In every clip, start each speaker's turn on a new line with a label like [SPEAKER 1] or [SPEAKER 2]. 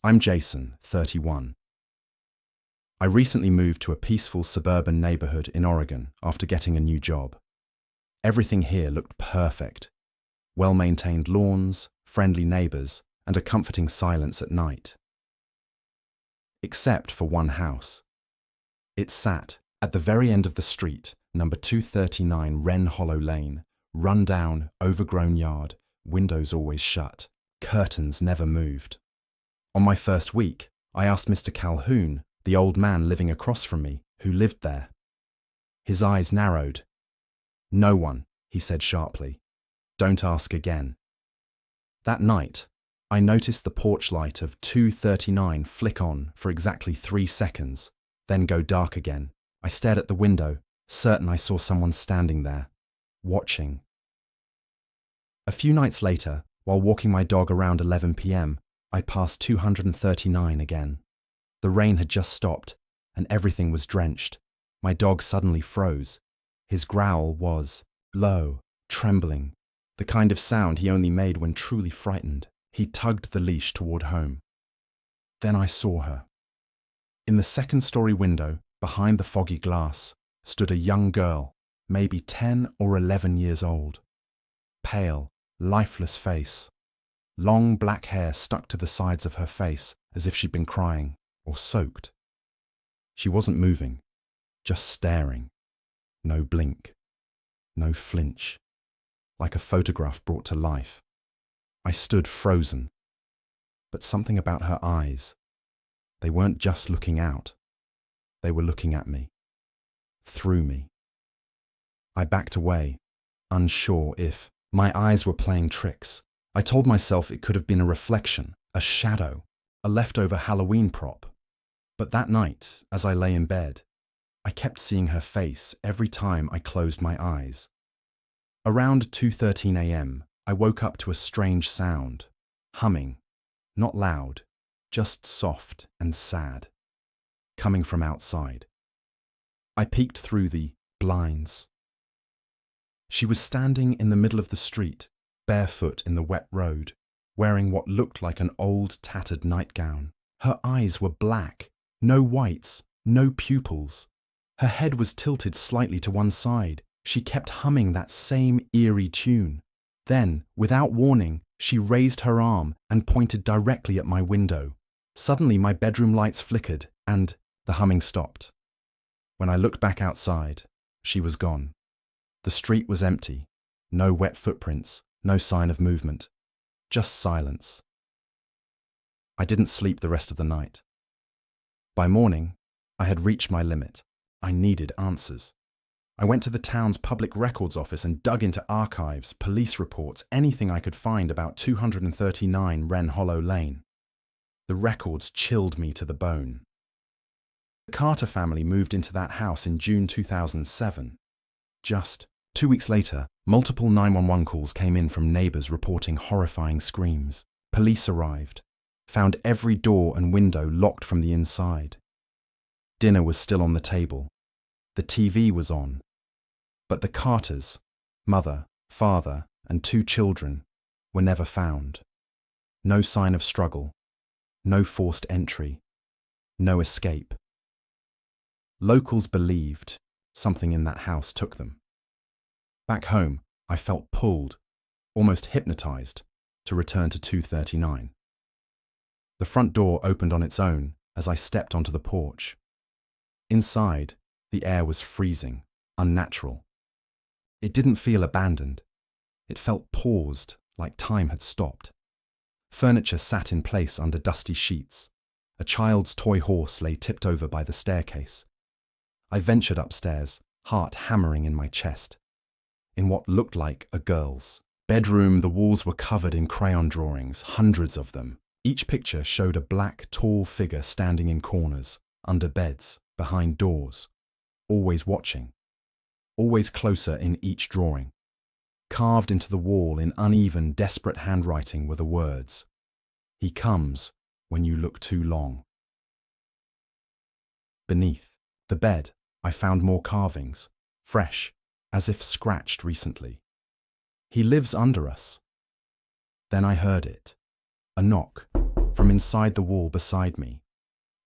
[SPEAKER 1] I'm Jason, 31. I recently moved to a peaceful suburban neighborhood in Oregon after getting a new job. Everything here looked perfect. Well-maintained lawns, friendly neighbors, and a comforting silence at night. Except for one house. It sat at the very end of the street, number 239 Wren Hollow Lane, run-down, overgrown yard, windows always shut, curtains never moved. On my first week, I asked Mr. Calhoun, the old man living across from me, who lived there. His eyes narrowed. "No one," he said sharply. "Don't ask again." That night, I noticed the porch light of 239 flick on for exactly 3 seconds, then go dark again. I stared at the window, certain I saw someone standing there, watching. A few nights later, while walking my dog around 11 p.m., I passed 239 again. The rain had just stopped, and everything was drenched. My dog suddenly froze. His growl was low, trembling, the kind of sound he only made when truly frightened. He tugged the leash toward home. Then I saw her. In the second-story window, behind the foggy glass, stood a young girl, maybe 10 or 11 years old. Pale, lifeless face. Long black hair stuck to the sides of her face as if she'd been crying or soaked. She wasn't moving, just staring. No blink, no flinch, like a photograph brought to life. I stood frozen. But something about her eyes. They weren't just looking out. They were looking at me. Through me. I backed away, unsure if my eyes were playing tricks. I told myself it could have been a reflection, a shadow, a leftover Halloween prop. But that night, as I lay in bed, I kept seeing her face every time I closed my eyes. Around 2:13 a.m., I woke up to a strange sound, humming, not loud, just soft and sad, coming from outside. I peeked through the blinds. She was standing in the middle of the street, barefoot in the wet road, wearing what looked like an old tattered nightgown. Her eyes were black, no whites, no pupils. Her head was tilted slightly to one side. She kept humming that same eerie tune. Then, without warning, she raised her arm and pointed directly at my window. Suddenly my bedroom lights flickered and the humming stopped. When I looked back outside, she was gone. The street was empty. No wet footprints, no sign of movement. Just silence. I didn't sleep the rest of the night. By morning, I had reached my limit. I needed answers. I went to the town's public records office and dug into archives, police reports, anything I could find about 239 Wren Hollow Lane. The records chilled me to the bone. The Carter family moved into that house in June 2007. Just 2 weeks later, multiple 911 calls came in from neighbors reporting horrifying screams. Police arrived, found every door and window locked from the inside. Dinner was still on the table. The TV was on. But the Carters, mother, father, and 2 children, were never found. No sign of struggle. No forced entry. No escape. Locals believed something in that house took them. Back home, I felt pulled, almost hypnotized, to return to 239. The front door opened on its own as I stepped onto the porch. Inside, the air was freezing, unnatural. It didn't feel abandoned. It felt paused, like time had stopped. Furniture sat in place under dusty sheets. A child's toy horse lay tipped over by the staircase. I ventured upstairs, heart hammering in my chest. In what looked like a girl's bedroom, the walls were covered in crayon drawings, hundreds of them. Each picture showed a black, tall figure standing in corners, under beds, behind doors, always watching, always closer in each drawing. Carved into the wall in uneven, desperate handwriting were the words, "He comes when you look too long." Beneath the bed, I found more carvings, fresh, as if scratched recently. "He lives under us." Then I heard it. A knock. from inside the wall beside me.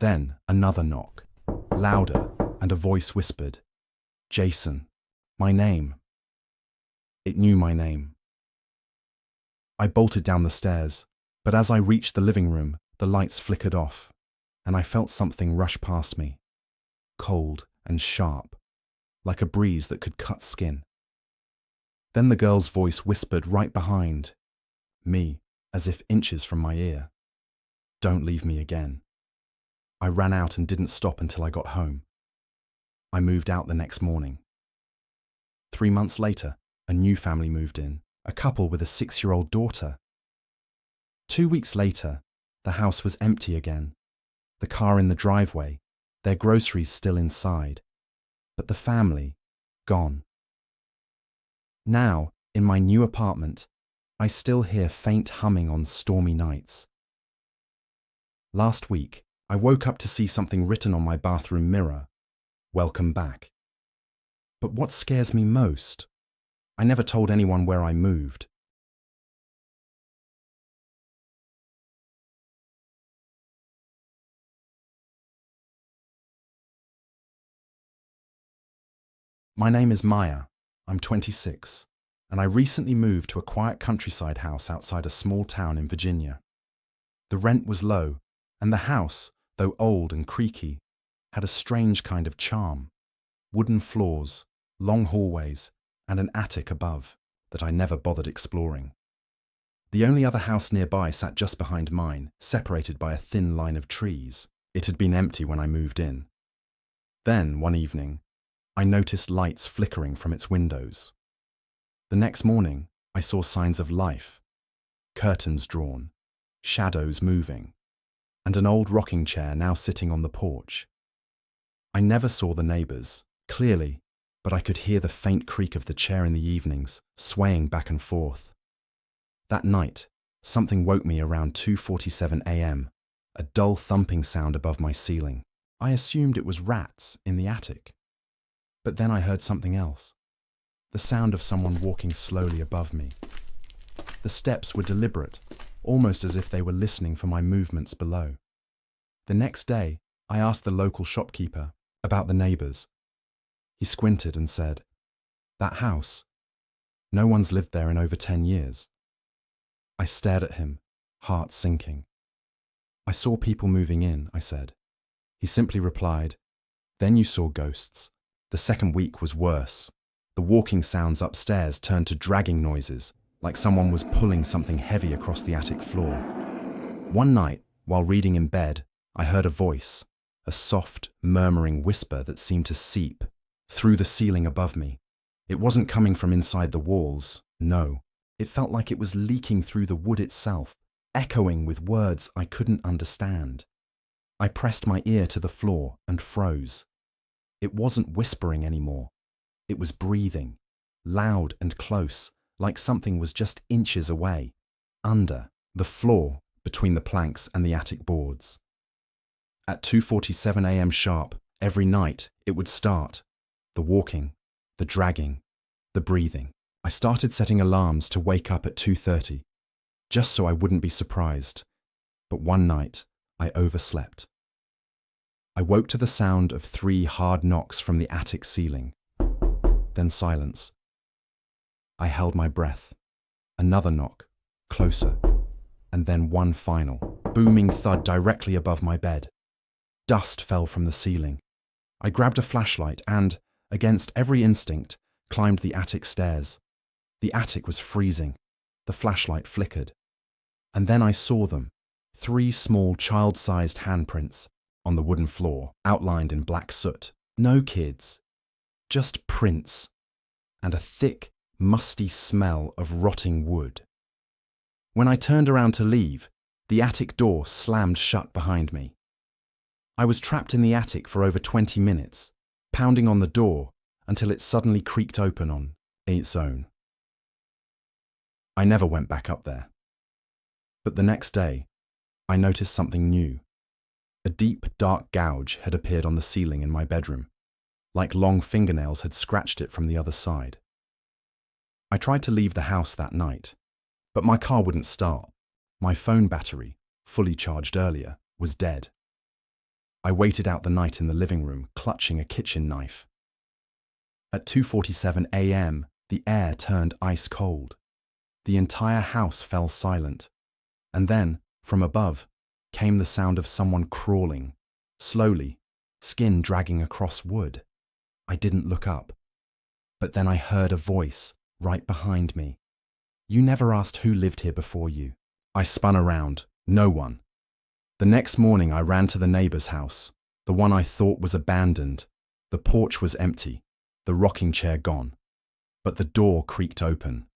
[SPEAKER 1] Then another knock, louder, and a voice whispered, "Jason, my name." It knew my name. I bolted down the stairs, but as I reached the living room, the lights flickered off, and I felt something rush past me, cold and sharp, like a breeze that could cut skin. Then the girl's voice whispered right behind me, as if inches from my ear, "Don't leave me again." I ran out and didn't stop until I got home. I moved out the next morning. 3 months later, a new family moved in, a couple with a 6-year-old daughter. 2 weeks later, the house was empty again, the car in the driveway, their groceries still inside, but the family gone. Now, in my new apartment, I still hear faint humming on stormy nights. Last week, I woke up to see something written on my bathroom mirror, "Welcome back." But what scares me most? I never told anyone where I moved. My name is Maya. I'm 26, and I recently moved to a quiet countryside house outside a small town in Virginia. The rent was low, and the house, though old and creaky, had a strange kind of charm. Wooden floors, long hallways, and an attic above that I never bothered exploring. The only other house nearby sat just behind mine, separated by a thin line of trees. It had been empty when I moved in. Then, one evening, I noticed lights flickering from its windows. The next morning, I saw signs of life, curtains drawn, shadows moving, and an old rocking chair now sitting on the porch. I never saw the neighbours, clearly, but I could hear the faint creak of the chair in the evenings, swaying back and forth. That night, something woke me around 2:47 a.m., a dull thumping sound above my ceiling. I assumed it was rats in the attic. But then I heard something else, the sound of someone walking slowly above me. The steps were deliberate, almost as if they were listening for my movements below. The next day, I asked the local shopkeeper about the neighbours. He squinted and said, "That house, no one's lived there in over 10 years. I stared at him, heart sinking. "I saw people moving in," I said. He simply replied, "Then you saw ghosts." The second week was worse. The walking sounds upstairs turned to dragging noises, like someone was pulling something heavy across the attic floor. One night, while reading in bed, I heard a voice, a soft, murmuring whisper that seemed to seep through the ceiling above me. It wasn't coming from inside the walls, no. It felt like it was leaking through the wood itself, echoing with words I couldn't understand. I pressed my ear to the floor and froze. It wasn't whispering anymore. It was breathing, loud and close, like something was just inches away, under the floor, between the planks and the attic boards. At 2:47 a.m. sharp, every night, it would start. The walking, the dragging, the breathing. I started setting alarms to wake up at 2:30, just so I wouldn't be surprised. But one night, I overslept. I woke to the sound of 3 hard knocks from the attic ceiling. Then silence. I held my breath. Another knock, closer, and then one final, booming thud directly above my bed. Dust fell from the ceiling. I grabbed a flashlight and, against every instinct, climbed the attic stairs. The attic was freezing. The flashlight flickered. And then I saw them, 3 small child-sized handprints on the wooden floor, outlined in black soot. No kids, just prints, and a thick, musty smell of rotting wood. When I turned around to leave, the attic door slammed shut behind me. I was trapped in the attic for over 20 minutes, pounding on the door until it suddenly creaked open on its own. I never went back up there. But the next day, I noticed something new. A deep, dark gouge had appeared on the ceiling in my bedroom, like long fingernails had scratched it from the other side. I tried to leave the house that night, but my car wouldn't start. My phone battery, fully charged earlier, was dead. I waited out the night in the living room, clutching a kitchen knife. At 2:47 a.m., the air turned ice cold. The entire house fell silent. And then, from above, came the sound of someone crawling, slowly, skin dragging across wood. I didn't look up. But then I heard a voice right behind me. "You never asked who lived here before you." I spun around. No one. The next morning I ran to the neighbor's house, the one I thought was abandoned. The porch was empty, the rocking chair gone. But the door creaked open.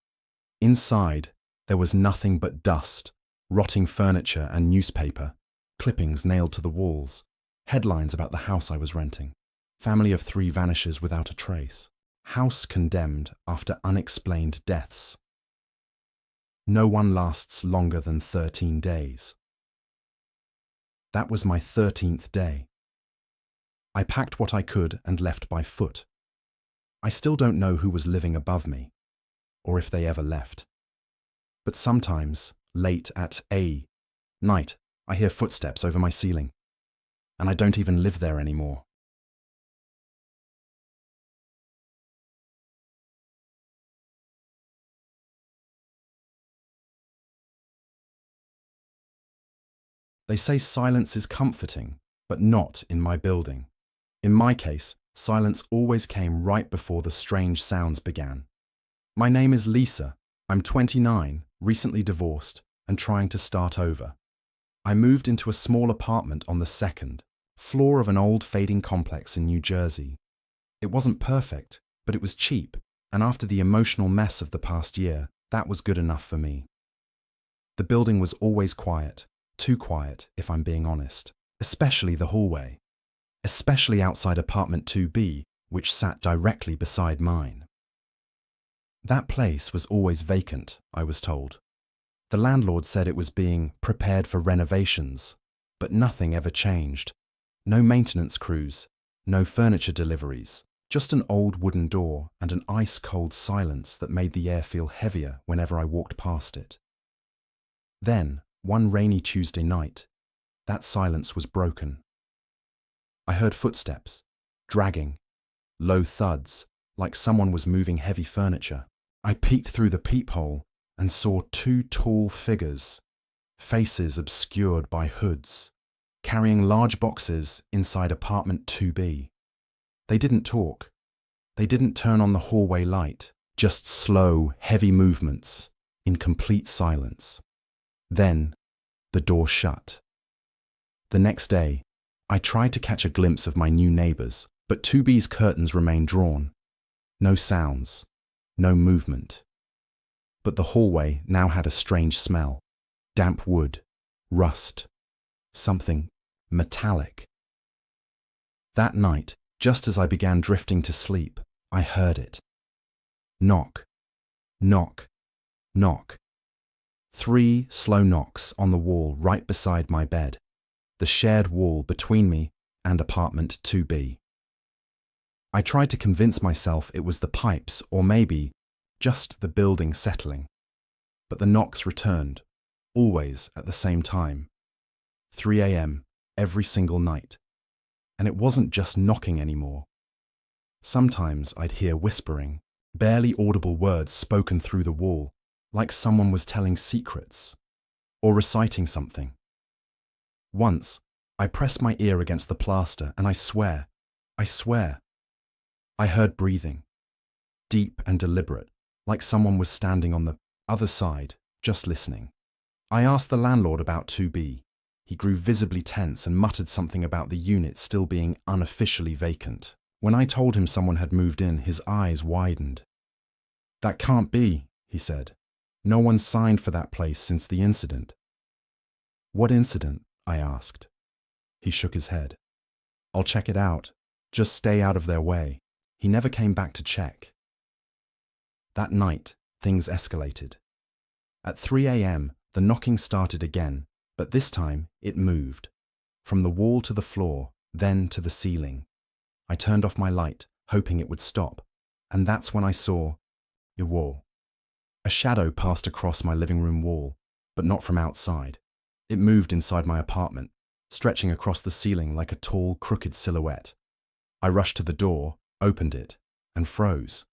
[SPEAKER 1] Inside, there was nothing but dust, rotting furniture and newspaper, clippings nailed to the walls, headlines about the house I was renting. Family of 3 vanishes without a trace. House condemned after unexplained deaths. No one lasts longer than 13 days. That was my 13th day. I packed what I could and left by foot. I still don't know who was living above me, or if they ever left. But sometimes, late at night, I hear footsteps over my ceiling, and I don't even live there anymore. They say silence is comforting, but not in my building. In my case, silence always came right before the strange sounds began. My name is Lisa. I'm 29, recently divorced, and trying to start over. I moved into a small apartment on the 2nd floor of an old fading complex in New Jersey. It wasn't perfect, but it was cheap, and after the emotional mess of the past year, that was good enough for me. The building was always quiet, too quiet if I'm being honest, especially the hallway, especially outside apartment 2B, which sat directly beside mine. That place was always vacant, I was told. The landlord said it was being prepared for renovations, but nothing ever changed. No maintenance crews, no furniture deliveries, just an old wooden door and an ice-cold silence that made the air feel heavier whenever I walked past it. Then, one rainy Tuesday night, that silence was broken. I heard footsteps, dragging, low thuds, like someone was moving heavy furniture. I peeked through the peephole and saw 2 tall figures, faces obscured by hoods, carrying large boxes inside apartment 2B. They didn't talk. They didn't turn on the hallway light, just slow, heavy movements in complete silence. Then, the door shut. The next day, I tried to catch a glimpse of my new neighbors, but 2B's curtains remained drawn. No sounds, no movement. But the hallway now had a strange smell. Damp wood, rust, something metallic. That night, just as I began drifting to sleep, I heard it. Knock, knock, knock. 3 slow knocks on the wall right beside my bed, the shared wall between me and apartment 2B. I tried to convince myself it was the pipes or maybe just the building settling. But the knocks returned, always at the same time. 3 a.m. every single night. And it wasn't just knocking anymore. Sometimes I'd hear whispering, barely audible words spoken through the wall, like someone was telling secrets or reciting something. Once, I pressed my ear against the plaster and I swear, I heard breathing, deep and deliberate, like someone was standing on the other side, just listening. I asked the landlord about 2B. He grew visibly tense and muttered something about the unit still being unofficially vacant. When I told him someone had moved in, his eyes widened. "That can't be," he said. "No one's signed for that place since the incident." "What incident?" I asked. He shook his head. "I'll check it out. Just stay out of their way." He never came back to check. That night, things escalated. At 3 a.m., the knocking started again, but this time it moved. From the wall to the floor, then to the ceiling. I turned off my light, hoping it would stop, and that's when I saw a wall. A shadow passed across my living room wall, but not from outside. It moved inside my apartment, stretching across the ceiling like a tall, crooked silhouette. I rushed to the door, opened it, and froze.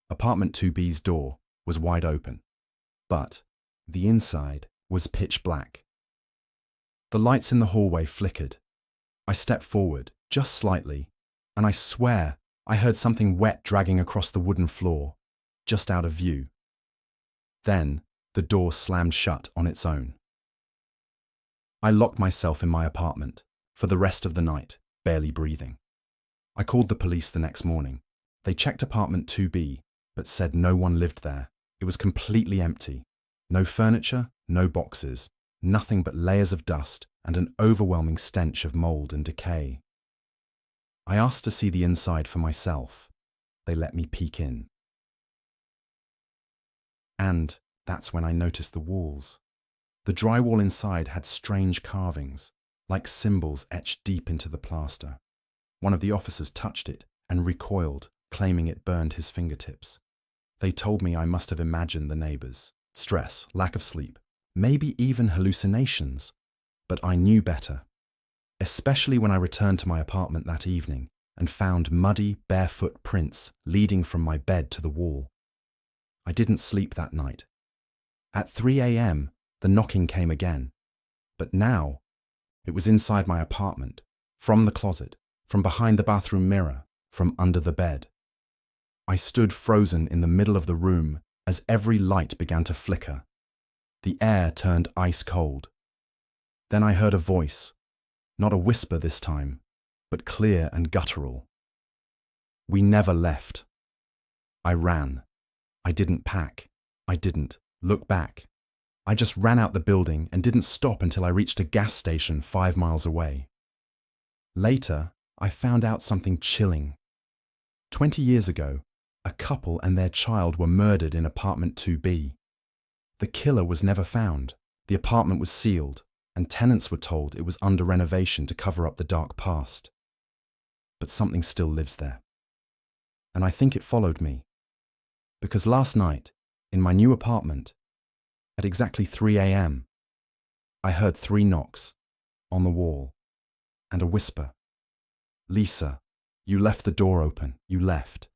[SPEAKER 1] Apartment 2B's door was wide open, but the inside was pitch black. The lights in the hallway flickered. I stepped forward, just slightly, and I swear I heard something wet dragging across the wooden floor, just out of view. Then the door slammed shut on its own. I locked myself in my apartment for the rest of the night, barely breathing. I called the police the next morning. They checked apartment 2B, but said no one lived there. It was completely empty. No furniture, no boxes, nothing but layers of dust and an overwhelming stench of mold and decay. I asked to see the inside for myself. They let me peek in. And that's when I noticed the walls. The drywall inside had strange carvings, like symbols etched deep into the plaster. One of the officers touched it and recoiled, claiming it burned his fingertips. They told me I must have imagined the neighbors, stress, lack of sleep, maybe even hallucinations. But I knew better, especially when I returned to my apartment that evening and found muddy, barefoot prints leading from my bed to the wall. I didn't sleep that night. At 3 a.m., the knocking came again. But now, it was inside my apartment, from the closet, from behind the bathroom mirror, from under the bed. I stood frozen in the middle of the room as every light began to flicker. The air turned ice cold. Then I heard a voice, not a whisper this time, but clear and guttural. We never left. I ran. I didn't pack. I didn't look back. I just ran out the building and didn't stop until I reached a gas station 5 miles away. Later, I found out something chilling. 20 years ago, a couple and their child were murdered in apartment 2B. The killer was never found. The apartment was sealed, and tenants were told it was under renovation to cover up the dark past. But something still lives there. And I think it followed me. Because last night, in my new apartment, at exactly 3 a.m., I heard 3 knocks on the wall and a whisper. Lisa, you left the door open. You left.